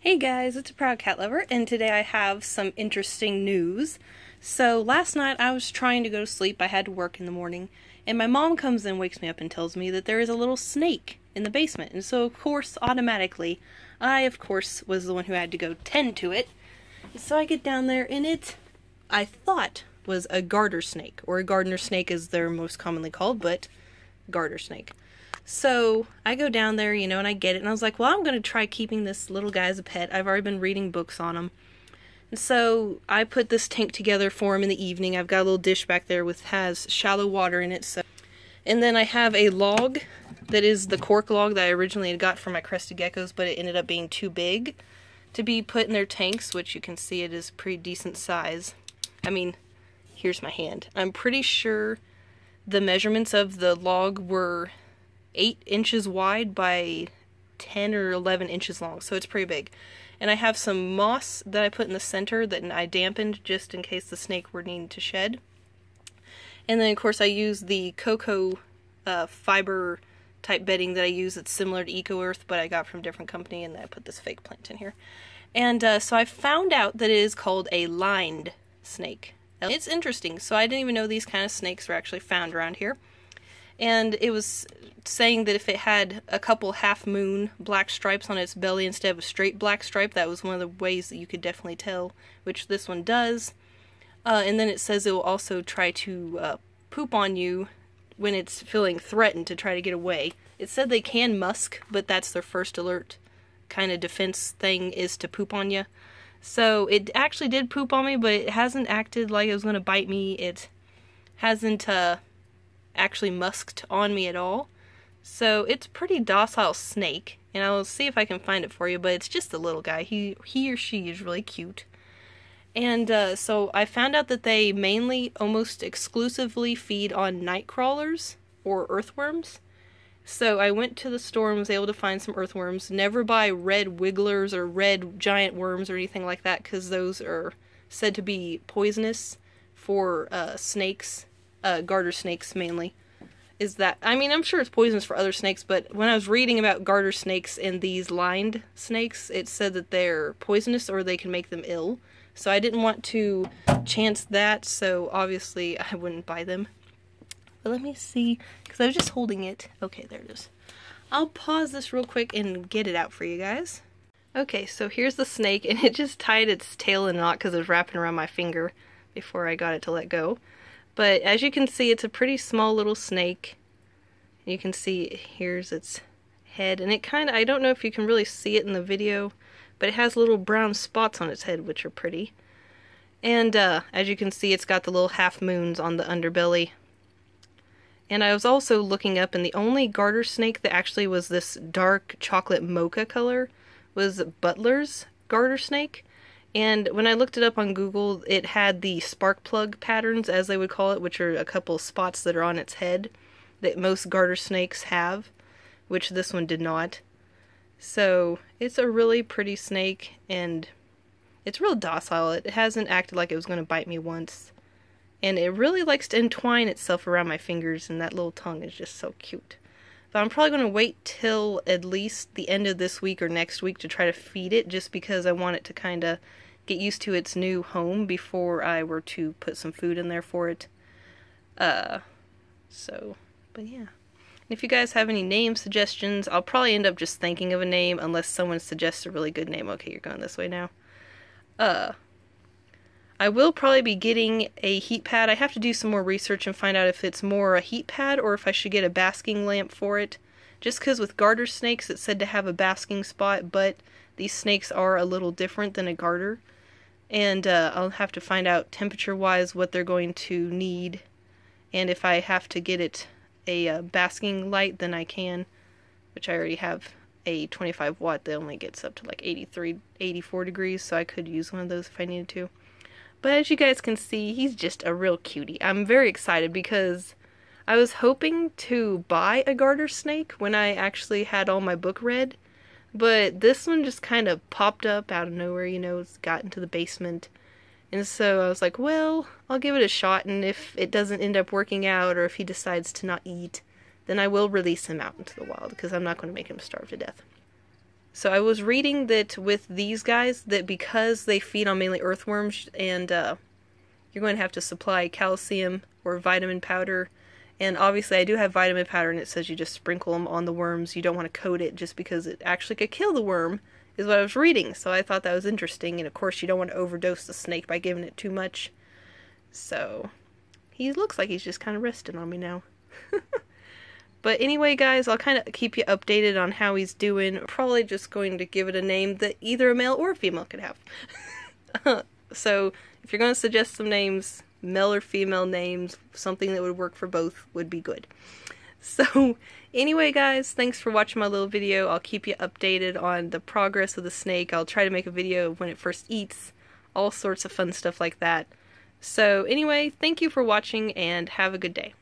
Hey guys, it's a Proud Cat Lover, and today I have some interesting news. So last night I was trying to go to sleep. I had to work in the morning, and my mom comes in, wakes me up, and tells me that there is a little snake in the basement. And so of course, automatically, I of course was the one who had to go tend to it. And so I get down there, and I thought was a garter snake, or a gardener snake as they're most commonly called, but garter snake. So I go down there, and I get it, and I was like, well, I'm going to try keeping this little guy as a pet. I've already been reading books on him. And so I put this tank together for him in the evening. I've got a little dish back there has shallow water in it. And then I have a log that is the cork log that I originally had got for my crested geckos, but it ended up being too big to be put in their tanks, which you can see it is pretty decent size. I mean, here's my hand. I'm pretty sure the measurements of the log were 8 inches wide by 10 or 11 inches long, so it's pretty big. And I have some moss that I put in the center that I dampened just in case the snake were needing to shed. And then of course I use the cocoa fiber type bedding that I use that's similar to Eco Earth, but I got from a different company, and then I put this fake plant in here. And so I found out that it is called a lined snake. It's interesting, so I didn't even know these kind of snakes were actually found around here. And it was saying that if it had a couple half-moon black stripes on its belly instead of a straight black stripe, that was one of the ways that you could definitely tell, which this one does. And then it says it will also try to poop on you when it's feeling threatened to try to get away. It said they can musk, but that's their first alert kind of defense thing, is to poop on you. So it actually did poop on me, but it hasn't acted like it was going to bite me. It hasn't actually musked on me at all. So it's a pretty docile snake, and I will see if I can find it for you, but it's just a little guy. He or she is really cute. And so I found out that they mainly, almost exclusively feed on night crawlers or earthworms. So I went to the store and was able to find some earthworms. Never buy red wigglers or red giant worms or anything like that, because those are said to be poisonous for snakes. Garter snakes mainly. I'm sure it's poisonous for other snakes, but when I was reading about garter snakes and these lined snakes, it said that they're poisonous or they can make them ill. So I didn't want to chance that, so obviously I wouldn't buy them. But let me see, because I was just holding it. Okay, there it is. I'll pause this real quick and get it out for you guys. Okay, so here's the snake, and it just tied its tail in a knot because it was wrapping around my finger before I got it to let go. But as you can see, it's a pretty small little snake. You can see here's its head, and it I don't know if you can really see it in the video, but it has little brown spots on its head, which are pretty. And as you can see, it's got the little half moons on the underbelly. And I was also looking up, and the only garter snake that actually was this dark chocolate mocha color was Butler's garter snake. And when I looked it up on Google, it had the spark plug patterns, as they would call it, which are a couple spots that are on its head that most garter snakes have, which this one did not. So it's a really pretty snake, and it's real docile. It hasn't acted like it was going to bite me once. And it really likes to entwine itself around my fingers, and that little tongue is just so cute. But I'm probably going to wait till at least the end of this week or next week to try to feed it, just because I want it to kind of get used to its new home before I were to put some food in there for it. But yeah. And if you guys have any name suggestions, I'll probably end up just thinking of a name unless someone suggests a really good name. Okay, you're going this way now. I will probably be getting a heat pad. I have to do some more research and find out if it's more a heat pad or if I should get a basking lamp for it. Just because with garter snakes it's said to have a basking spot, but these snakes are a little different than a garter. And I'll have to find out temperature-wise what they're going to need. And if I have to get it a basking light, then I can. Which I already have a 25 watt that only gets up to like 83, 84 degrees. So I could use one of those if I needed to. But as you guys can see, he's just a real cutie. I'm very excited because I was hoping to buy a garter snake when I actually had all my book read. But this one just kind of popped up out of nowhere, it's got into the basement. And so I was like, well, I'll give it a shot, and if it doesn't end up working out, or if he decides to not eat, then I will release him out into the wild, because I'm not going to make him starve to death. So I was reading that with these guys, that because they feed on mainly earthworms, and you're going to have to supply calcium or vitamin powder. And obviously I do have vitamin powder, and it says you just sprinkle them on the worms. You don't want to coat it just because it actually could kill the worm, is what I was reading. So I thought that was interesting. And of course you don't want to overdose the snake by giving it too much. So he looks like he's just kind of resting on me now. But anyway, guys, I'll kind of keep you updated on how he's doing. Probably just going to give it a name that either a male or a female could have. So if you're going to suggest some names, male or female names, something that would work for both would be good. So anyway, guys, thanks for watching my little video. I'll keep you updated on the progress of the snake. I'll try to make a video of when it first eats, all sorts of fun stuff like that. So anyway, thank you for watching and have a good day.